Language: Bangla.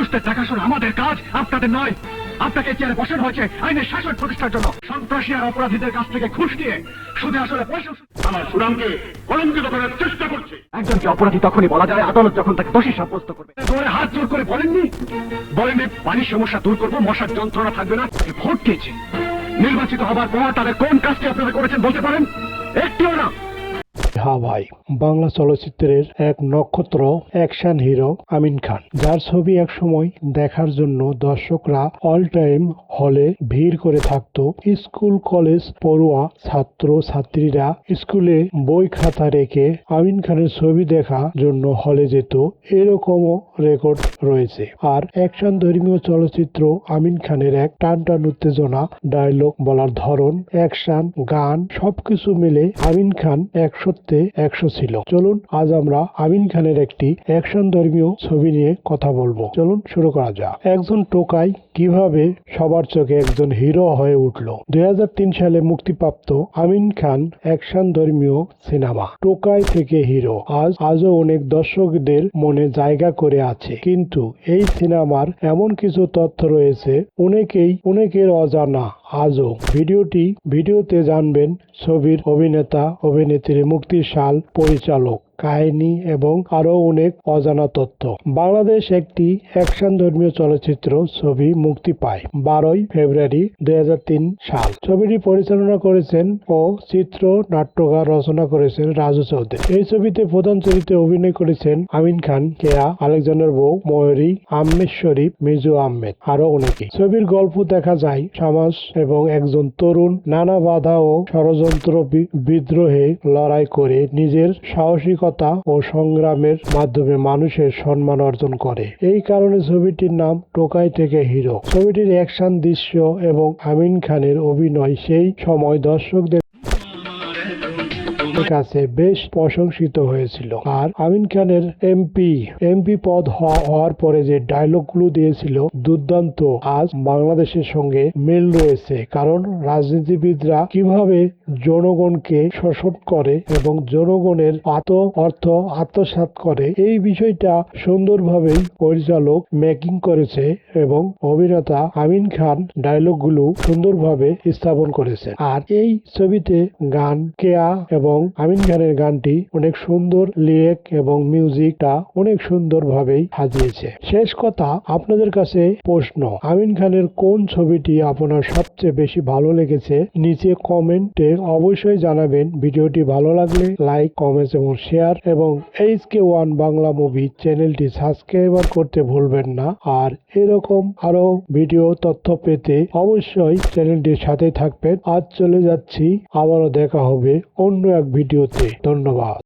মানুষদের দেখাশোনা আমাদের কাজ, আপনাদের নয়। আপনাকে চেয়ারে বসানো হয়েছে আইনের শাসন প্রতিষ্ঠার জন্য। সন্ত্রাসী আর অপরাধীদের কাছ থেকে ঘুষ নিয়ে শুধু আসলে পয়সা আমার সুনামকে কলঙ্কিত করার চেষ্টা করছে। একজনকে অপরাধী তখনই বলা যায় আদালত যখন তাকে দোষী সাব্যস্ত করবে। হাত জোর করে বলেননি পানির সমস্যা দূর করবো, মশার যন্ত্রণা থাকবে না। ভোট দিয়েছে, নির্বাচিত হবার পর তাদের কোন কাজটি আপনারা করেছেন বলতে পারেন? একটিও না। হ্যাঁ ভাই, বাংলা চলচ্চিত্রের এক নক্ষত্র অ্যাকশন হিরো আমিন খান, যার ছবি একসময় দেখার জন্য দর্শকরা অল টাইম হলে ভিড় করে থাকতো। স্কুল কলেজ পড়ুয়া ছাত্র ছাত্রীরা স্কুলে বই খাতা রেখে আমিন খানের ছবি দেখার জন্য হলে যেত, এরকমও রেকর্ড রয়েছে। আর অ্যাকশন ধর্মীয় চলচ্চিত্র আমিন খানের এক টানটান উত্তেজনা, ডায়লগ বলার ধরন, অ্যাকশন, গান সবকিছু মিলে আমিন খান 100 ছিল। চলুন আজ আমরা আমিন খানের একটি অ্যাকশন ধর্মীয় ছবি নিয়ে কথা বলবো। চলুন শুরু করা যাক। একজন টোকাই কিভাবে সবার চোখে একজন হিরো হয়ে উঠল। 2003 সালে মুক্তিপ্রাপ্ত আমিন খান অ্যাকশন ধর্মীয় সিনেমা টোকাই থেকে হিরো আজও অনেক দর্শকদের মনে জায়গা করে আছে। কিন্তু এই সিনেমার এমন কিছু তথ্য রয়েছে অনেকের অজানা আজও। ভিডিওতে জানবেন ছবির অভিনেতা, অভিনেত্রী, মুক্তির সাল, পরিচালক, কাহিনী এবং আরো অনেক অজানা তথ্য। বাংলাদেশ একটি অ্যাকশন ধর্মীয় চলচ্চিত্র ছবি মুক্তি পায় 12 ফেব্রুয়ারি 2003 সাল। ছবিটি পরিচালনা করেছেন ও চিত্র নাট্যকার রচনা করেছেন রাজু চৌধুরী। এই ছবিতে প্রধান চরিত্রে অভিনয় করেছেন আমিন খান, কেয়া, আলেকজান্ডার বউ, ময়ূরী, আহমেদ শরীফ, মিজু আহমেদ আরো অনেকে। ছবির গল্প দেখা যায় সমাজ এবং একজন তরুণ নানা বাধা ও ষড়যন্ত্র বিদ্রোহে লড়াই করে নিজের সাহসিকতা ও সংগ্রামের মাধ্যমে মানুষের সম্মান অর্জন করে। এই কারণে ছবিটির নাম টোকাই থেকে হিরো। ছবিটির অ্যাকশন দৃশ্য এবং আমিন খানের অভিনয় সেই সময় দর্শকদের কাছে বেশ প্রশংসিত হয়েছিল। আর আমিন খানের এমপি পদ হওয়ার পরে যে ডায়লগগুলো দিয়েছিল দুর্দান্ত। আজ বাংলাদেশের সঙ্গে মিল রয়েছে, কারণ রাজনীতিবিদরা কিভাবে জনগণকে শোষণ করে এবং জনগণের অর্থ আত্মসাৎ করে, এই বিষয়টা সুন্দরভাবেই পরিচালক মেকিং করেছে এবং অভিনেতা আমিন খান ডায়লগগুলো সুন্দরভাবে স্থাপন করেছে। আর এই ছবিতে গান, কেয়া এবং আমিন খানের গানটি অনেক সুন্দর, লিরিক এবং মিউজিকটা অনেক সুন্দরভাবেই সাজিয়েছে। শেষ কথা, আপনাদের কাছে প্রশ্ন, আমিন খানের কোন ছবিটি আপনার সবচেয়ে বেশি ভালো লেগেছে? নিচে কমেন্টে অবশ্যই জানাবেন। ভিডিওটি ভালো লাগলে লাইক, কমেন্ট এবং শেয়ার এবং HK1 বাংলা মুভি চ্যানেলটি সাবস্ক্রাইব করতে ভুলবেন না। আর এরকম আরো ভিডিও তথ্য পেতে অবশ্যই চ্যানেলটির সাথে থাকবেন। আজ চলে যাচ্ছি, আবারও দেখা হবে অন্য এক ভিডিওতে। ধন্যবাদ।